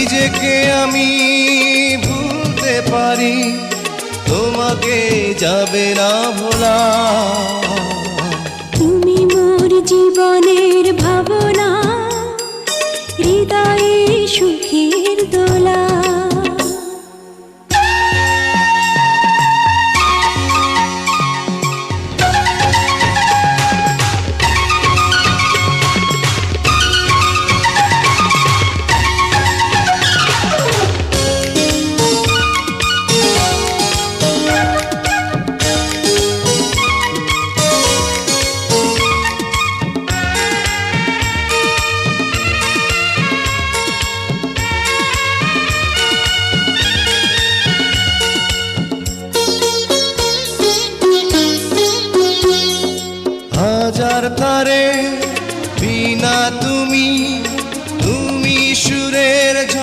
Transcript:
নিজেকে আমি ভুলতে পারি, তোমাকে যাবে না ভোলা। তুমি মোর জীবনের ভাবনা, হৃদয়ে সুখের দোলা। হাজার তারে